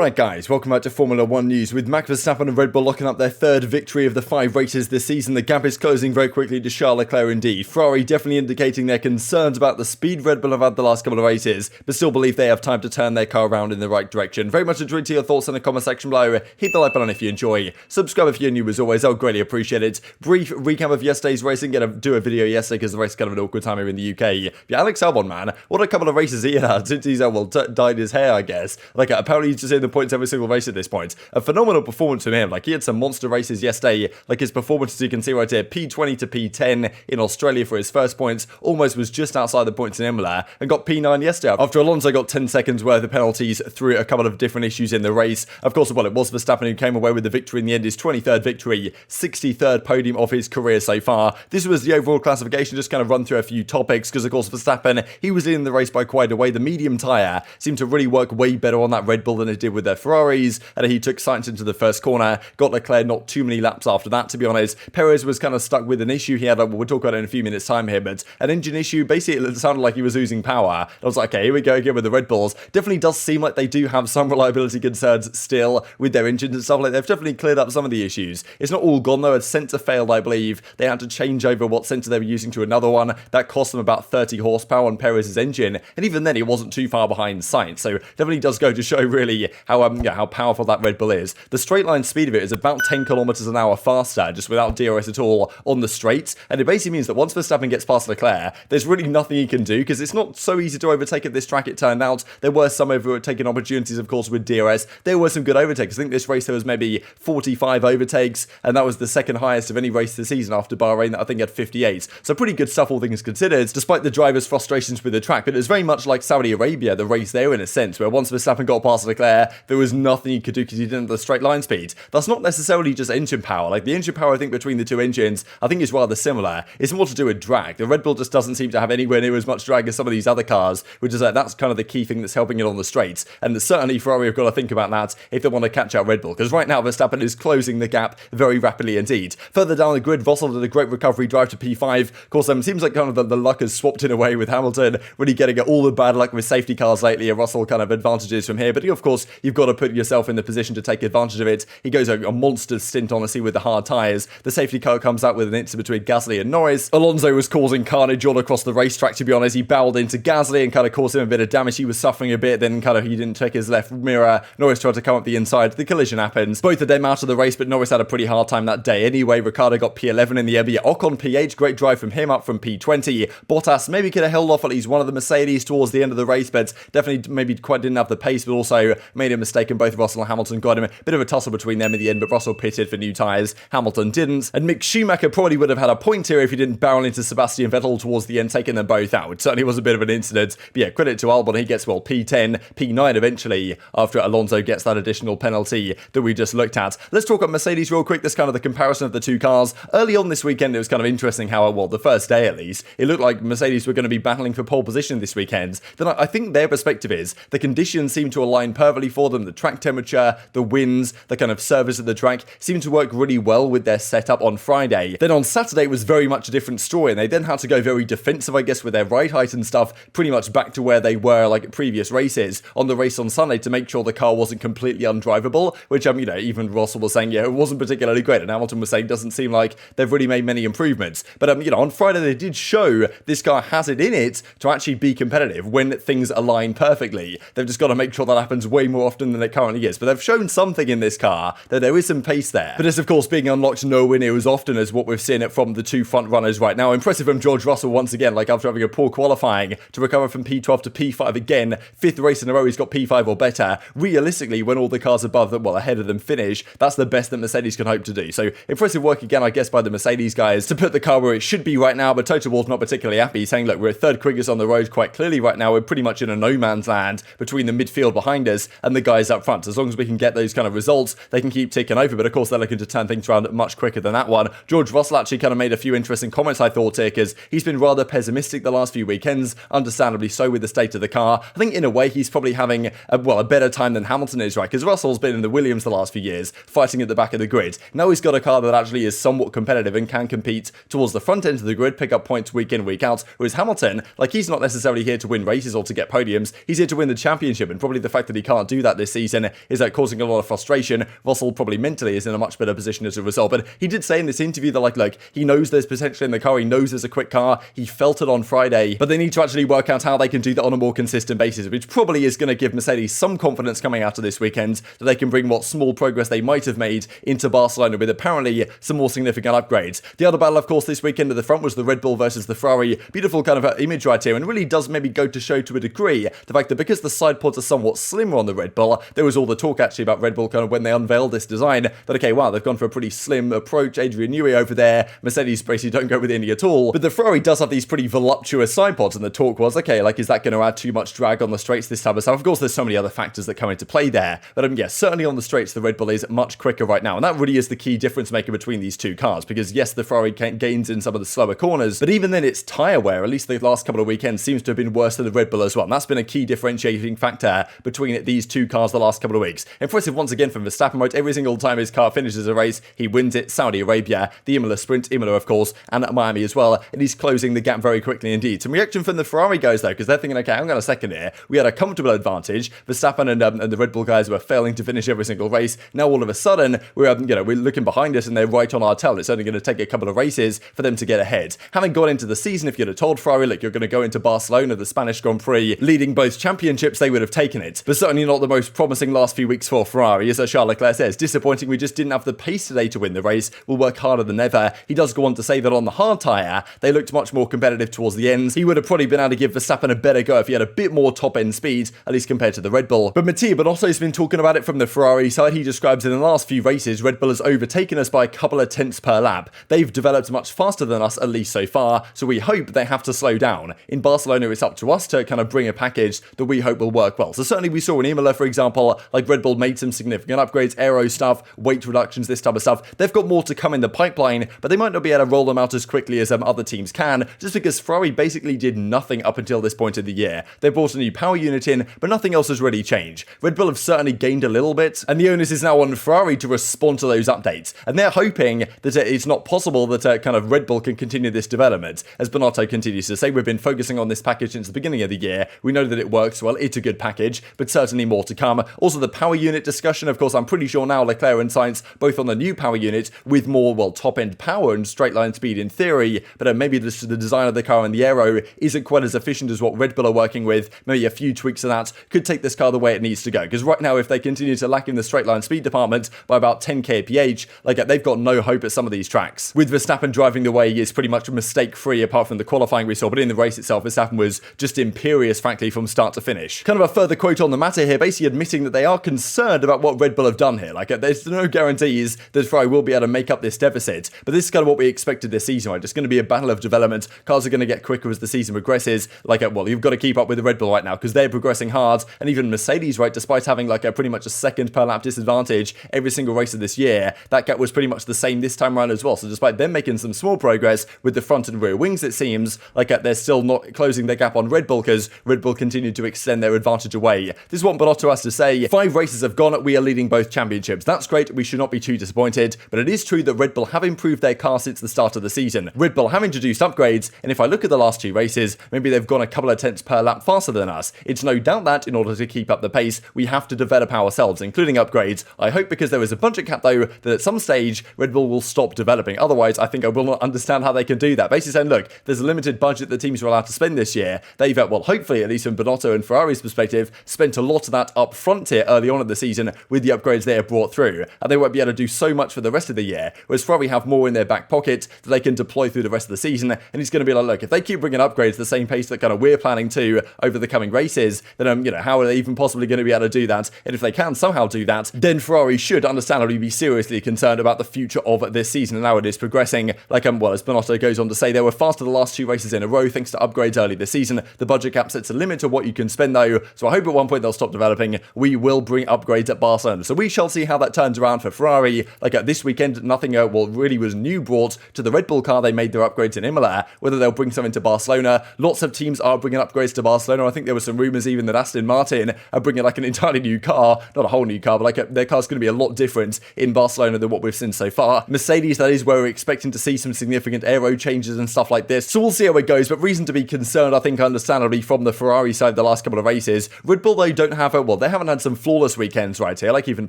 Alright guys, welcome back to Formula 1 news. With Max Verstappen and Red Bull locking up their third victory of the 5 races this season, the gap is closing very quickly to Charles Leclerc indeed. Ferrari definitely indicating their concerns about the speed Red Bull have had the last couple of races, but still believe they have time to turn their car around in the right direction. Very much enjoyed to your thoughts in the comment section below. Hit the like button if you enjoy. Subscribe if you're new as always, I'll greatly appreciate it. Brief recap of yesterday's racing. Gonna do a video yesterday because the race is kind of an awkward time here in the UK. But Alex Albon, man, what a couple of races he had since he's dyed his hair, I guess. Like apparently he's just in the points every single race at this point. A phenomenal performance from him. Like he had some monster races yesterday. Like his performance, as you can see right here, P20 to P10 in Australia for his first points. Almost was just outside the points in Imola and got P9 yesterday. After Alonso got 10 seconds worth of penalties through a couple of different issues in the race. Of course, well, it was Verstappen who came away with the victory in the end. His 23rd victory, 63rd podium of his career so far. This was the overall classification. Just kind of run through a few topics because, of course, Verstappen, he was in the race by quite a way. The medium tyre seemed to really work way better on that Red Bull than it did with their Ferraris, and he took Sainz into the first corner, got Leclerc not too many laps after that, to be honest. Perez was kind of stuck with an issue he had, we'll talk about it in a few minutes time here, but an engine issue. Basically it sounded like he was losing power. I was like, okay, here we go again with the Red Bulls. Definitely does seem like they do have some reliability concerns still with their engines and stuff. Like they've definitely cleared up some of the issues. It's not all gone though. A sensor failed, I believe. They had to change over what sensor they were using to another one. That cost them about 30 horsepower on Perez's engine, and even then it wasn't too far behind Sainz, so definitely does go to show really how powerful that Red Bull is. The straight line speed of it is about 10 kilometers an hour faster, just without DRS at all on the straights, and it basically means that once Verstappen gets past Leclerc, there's really nothing he can do, because it's not so easy to overtake at this track, it turned out. There were some overtaking opportunities, of course, with DRS. There were some good overtakes. I think this race there was maybe 45 overtakes, and that was the second highest of any race this season after Bahrain, that I think had 58. So pretty good stuff, all things considered, despite the drivers' frustrations with the track. But it was very much like Saudi Arabia, the race there in a sense, where once Verstappen got past Leclerc, there was nothing he could do because he didn't have the straight line speed. That's not necessarily just engine power. Like the engine power, I think, between the two engines, I think is rather similar. It's more to do with drag. The Red Bull just doesn't seem to have anywhere near as much drag as some of these other cars, which is that's kind of the key thing that's helping it on the straights. And certainly Ferrari have got to think about that if they want to catch out Red Bull, because right now Verstappen is closing the gap very rapidly indeed. Further down the grid, Russell did a great recovery drive to P5. Of course, seems like kind of the luck has swapped in a way with Hamilton, really getting all the bad luck with safety cars lately, and Russell kind of advantages from here. But of course, you've got to put yourself in the position to take advantage of it. He goes a monster stint, honestly, with the hard tyres. The safety car comes out with an incident between Gasly and Norris. Alonso was causing carnage all across the racetrack, to be honest. He barreled into Gasly and kind of caused him a bit of damage. He was suffering a bit, then kind of he didn't check his left mirror. Norris tried to come up the inside. The collision happens. Both of them out of the race, but Norris had a pretty hard time that day anyway. Riccardo got P11 in the end. Ocon P8, great drive from him up from P20. Bottas maybe could have held off at least one of the Mercedes towards the end of the race, but definitely maybe quite didn't have the pace, but also made a mistake, and both Russell and Hamilton got him. A bit of a tussle between them in the end, but Russell pitted for new tyres. Hamilton didn't. And Schumacher probably would have had a point here if he didn't barrel into Sebastian Vettel towards the end, taking them both out. It certainly was a bit of an incident. But yeah, credit to Albon. He gets, well, P10, P9 eventually, after Alonso gets that additional penalty that we just looked at. Let's talk about Mercedes real quick. This kind of the comparison of the two cars. Early on this weekend, it was kind of interesting how, well, the first day at least, it looked like Mercedes were going to be battling for pole position this weekend. Then I think their perspective is the conditions seem to align perfectly for them. The track temperature, the winds, the kind of surface of the track seemed to work really well with their setup on Friday. Then on Saturday it was very much a different story, and they then had to go very defensive, I guess, with their ride height and stuff, pretty much back to where they were like at previous races on the race on Sunday to make sure the car wasn't completely undrivable, which even Russell was saying, yeah, it wasn't particularly great, and Hamilton was saying doesn't seem like they've really made many improvements. But on Friday they did show this car has it in it to actually be competitive when things align perfectly. They've just got to make sure that happens way more often than it currently is. But they've shown something in this car, that there is some pace there. But it's of course being unlocked nowhere near as often as what we've seen it from the two front runners right now. Impressive from George Russell once again, like after having a poor qualifying, to recover from P12 to P5 again. 5th race in a row he's got P5 or better. Realistically, when all the cars above them, well, ahead of them finish, that's the best that Mercedes can hope to do. So impressive work again, I guess, by the Mercedes guys to put the car where it should be right now. But Toto Wolff not particularly happy, saying, look, we're third quickest on the road quite clearly right now. We're pretty much in a no man's land between the midfield behind us and the guys up front. As long as we can get those kind of results, they can keep ticking over. But of course, they're looking to turn things around much quicker than that one. George Russell actually kind of made a few interesting comments, I thought, here, because he's been rather pessimistic the last few weekends, understandably so, with the state of the car. I think in a way he's probably having a better time than Hamilton is, right? Because Russell's been in the Williams the last few years, fighting at the back of the grid. Now he's got a car that actually is somewhat competitive and can compete towards the front end of the grid, pick up points week in, week out. Whereas Hamilton, like, he's not necessarily here to win races or to get podiums. He's here to win the championship, and probably the fact that he can't do that that this season is causing a lot of frustration. Russell probably mentally is in a much better position as a result, but he did say in this interview that look, he knows there's potential in the car, he knows there's a quick car, he felt it on Friday, but they need to actually work out how they can do that on a more consistent basis, which probably is going to give Mercedes some confidence coming out of this weekend that they can bring what small progress they might have made into Barcelona with apparently some more significant upgrades. The other battle, of course, this weekend at the front was the Red Bull versus the Ferrari. Beautiful kind of image right here, and really does maybe go to show to a degree the fact that because the side pods are somewhat slimmer on the Red Bull, there was all the talk actually about Red Bull kind of when they unveiled this design that, okay, wow, they've gone for a pretty slim approach. Adrian Newey over there, Mercedes basically don't go with any at all, but the Ferrari does have these pretty voluptuous side pods, and the talk was, okay, like, is that going to add too much drag on the straights this time of stuff? Of course, there's so many other factors that come into play there, but yeah, certainly on the straights, the Red Bull is much quicker right now, and that really is the key difference maker between these two cars, because yes, the Ferrari gains in some of the slower corners, but even then its tyre wear, at least the last couple of weekends, seems to have been worse than the Red Bull as well, and that's been a key differentiating factor between these two cars the last couple of weeks. Impressive once again from Verstappen, right? Every single time his car finishes a race, he wins it. Saudi Arabia, the Imola sprint, Imola of course, and Miami as well, and he's closing the gap very quickly indeed. Some reaction from the Ferrari guys though, because they're thinking, okay, hang on a second here, we had a comfortable advantage, Verstappen and the Red Bull guys were failing to finish every single race, now all of a sudden, we're looking behind us and they're right on our tail. It's only going to take a couple of races for them to get ahead. Having gone into the season, if you'd have told Ferrari, look, you're going to go into Barcelona, the Spanish Grand Prix, leading both championships, they would have taken it. But certainly not the most promising last few weeks for Ferrari, as Charles Leclerc says. Disappointing, we just didn't have the pace today to win the race. We'll work harder than ever. He does go on to say that on the hard tyre, they looked much more competitive towards the ends. He would have probably been able to give Verstappen a better go if he had a bit more top-end speed, at least compared to the Red Bull. But Mattia Binotto's been talking about it from the Ferrari side. He describes in the last few races, Red Bull has overtaken us by a couple of tenths per lap. They've developed much faster than us, at least so far, so we hope they have to slow down. In Barcelona, it's up to us to kind of bring a package that we hope will work well. So certainly we saw in Imola, for example, like Red Bull made some significant upgrades, aero stuff, weight reductions, this type of stuff. They've got more to come in the pipeline, but they might not be able to roll them out as quickly as other teams can, just because Ferrari basically did nothing up until this point of the year. They brought a new power unit in, but nothing else has really changed. Red Bull have certainly gained a little bit, and the onus is now on Ferrari to respond to those updates. And they're hoping that it's not possible that kind of Red Bull can continue this development. As Binotto continues to say, we've been focusing on this package since the beginning of the year. We know that it works well. It's a good package, but certainly more to come. Also, the power unit discussion, of course, I'm pretty sure now Leclerc and Sainz both on the new power unit with more, well, top-end power and straight line speed in theory, but maybe the design of the car and the aero isn't quite as efficient as what Red Bull are working with. Maybe a few tweaks of that could take this car the way it needs to go, because right now, if they continue to lack in the straight line speed department by about 10 kph, like they've got no hope at some of these tracks. With Verstappen driving the way he is pretty much mistake-free apart from the qualifying we saw, but in the race itself, Verstappen was just imperious, frankly, from start to finish. Kind of a further quote on the matter here, basically admitting that they are concerned about what Red Bull have done here. Like, there's no guarantees that Ferrari will be able to make up this deficit, but this is kind of what we expected this season, right? It's going to be a battle of development. Cars are going to get quicker as the season progresses. Like, well, you've got to keep up with the Red Bull right now because they're progressing hard, and even Mercedes, right, despite having like a pretty much a second per lap disadvantage every single race of this year, that gap was pretty much the same this time around as well. So despite them making some small progress with the front and rear wings, it seems like they're still not closing their gap on Red Bull because Red Bull continued to extend their advantage away. This is what Binotto has to say. 5 races have gone, we are leading both championships. That's great, we should not be too disappointed, but it is true that Red Bull have improved their car since the start of the season. Red Bull have introduced upgrades, and if I look at the last 2 races, maybe they've gone a couple of tenths per lap faster than us. It's no doubt that in order to keep up the pace, we have to develop ourselves, including upgrades. I hope, because there is a budget cap though, that at some stage Red Bull will stop developing. Otherwise, I think I will not understand how they can do that. Basically saying, look, there's a limited budget that teams are allowed to spend this year. They've, well, hopefully, at least from Binotto and Ferrari's perspective, spent a lot of that up front here early on in the season with the upgrades they have brought through, and they won't be able to do so much for the rest of the year, whereas Ferrari have more in their back pocket that they can deploy through the rest of the season. And he's going to be like, look, if they keep bringing upgrades at the same pace that kind of we're planning to over the coming races, then how are they even possibly going to be able to do that? And if they can somehow do that, then Ferrari should understandably be seriously concerned about the future of this season and how it is progressing. Like, well, as Binotto goes on to say, they were faster the last 2 races in a row thanks to upgrades early this season. The budget cap sets a limit to what you can spend though, so I hope at one point they'll stop developing. We will bring upgrades at Barcelona, so we shall see how that turns around for Ferrari. Like, this weekend, nothing really was new brought to the Red Bull car. They made their upgrades in Imola. Whether they'll bring something to Barcelona, lots of teams are bringing upgrades to Barcelona. I think there were some rumours even that Aston Martin are bringing like an entirely new car, not a whole new car, but like their car's going to be a lot different in Barcelona than what we've seen so far. Mercedes, that is where we're expecting to see some significant aero changes and stuff like this, so we'll see how it goes, but reason to be concerned, I think, understandably, from the Ferrari side the last couple of races. Red Bull, though, don't have well, they haven't had some flawless weekends right here. Like even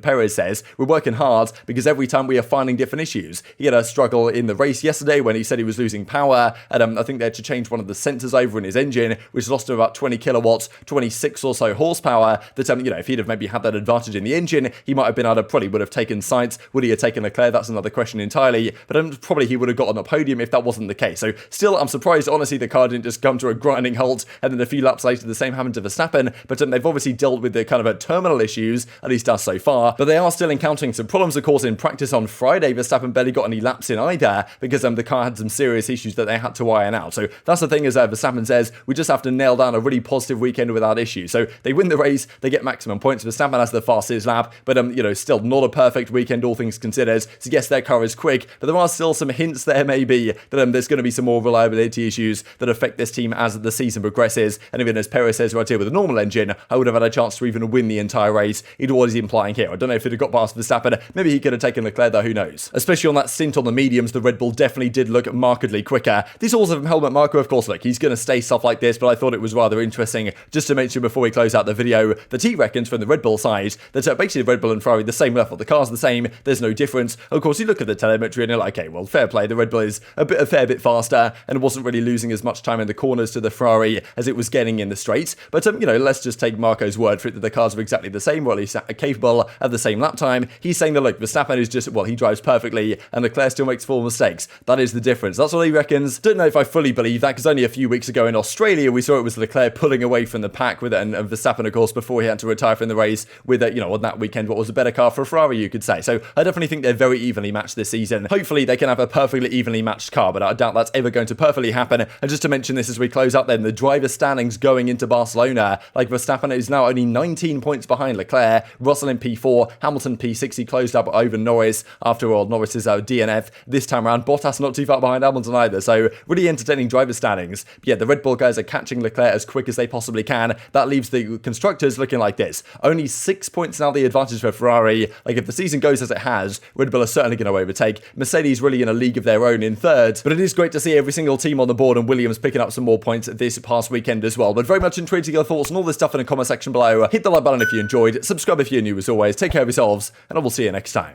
Perez says, we're working hard because every time we are finding different issues. He had a struggle in the race yesterday when he said he was losing power, and I think they had to change one of the sensors over in his engine, which lost him about 20 kilowatts, 26 or so horsepower. That, if he'd have maybe had that advantage in the engine, he might have been able to, probably would have taken Sainz. Would he have taken Leclerc? That's another question entirely, but probably he would have got on the podium if that wasn't the case. So still, I'm surprised, honestly, the car didn't just come to a grinding halt, and then a few laps later, the same happened to Verstappen, but they've obviously dealt with the kind of terminal issues, at least us so far, but they are still encountering some problems, of course, in practice on Friday. Verstappen barely got any laps in either, because the car had some serious issues that they had to iron out. So that's the thing, as Verstappen says, we just have to nail down a really positive weekend without issues. So they win the race, they get maximum points. Verstappen has the fastest lap, but still not a perfect weekend, all things considered. So yes, their car is quick, but there are still some hints there maybe that there's going to be some more reliability issues that affect this team as the season progresses. And even as Perez says right here, with a normal engine, I would have had a chance to even win the entire race. It's what he's implying here. I don't know if it had got past Verstappen. Maybe he could have taken Leclerc though, who knows? Especially on that stint on the mediums, the Red Bull definitely did look markedly quicker. This also from Helmut Marko, of course, look, he's going to stay stuff like this, but I thought it was rather interesting just to mention before we close out the video that he reckons from the Red Bull side that basically Red Bull and Ferrari the same level. The car's the same, there's no difference. Of course, you look at the telemetry and you're like, okay, well, fair play. The Red Bull is a fair bit faster and wasn't really losing as much time in the corners to the Ferrari as it was getting in the straights. But, let's just take Marco's word for it that the cars are exactly the same, or at least capable at the same lap time. He's saying that, look, Verstappen is just, well, he drives perfectly and Leclerc still makes 4 mistakes. That is the difference. That's what he reckons. Don't know if I fully believe that, because only a few weeks ago in Australia, we saw it was Leclerc pulling away from the pack with it, and Verstappen, of course, before he had to retire from the race with, on that weekend, what was a better car for Ferrari, you could say. So I definitely think they're very evenly matched this season. Hopefully they can have a perfectly evenly matched car, but I doubt that's ever going to perfectly happen. And just to mention this as we close out then, the driver standings going into Barcelona, like Verstappen is now only 19 points behind Leclerc, Russell in P4, Hamilton P6, he closed up over Norris after all. Norris is DNF this time around. Bottas not too far behind Hamilton either, so really entertaining driver standings. But yeah, the Red Bull guys are catching Leclerc as quick as they possibly can. That leaves the constructors looking like this. Only 6 points now the advantage for Ferrari. Like if the season goes as it has, Red Bull are certainly going to overtake. Mercedes really in a league of their own in third, but it is great to see every single team on the board and Williams picking up some more points this past weekend as well. But very much intrigued to your thoughts and all this stuff in the comment section below. Hit the like button if you enjoyed, subscribe if you're new as always, take care of yourselves, and I will see you next time.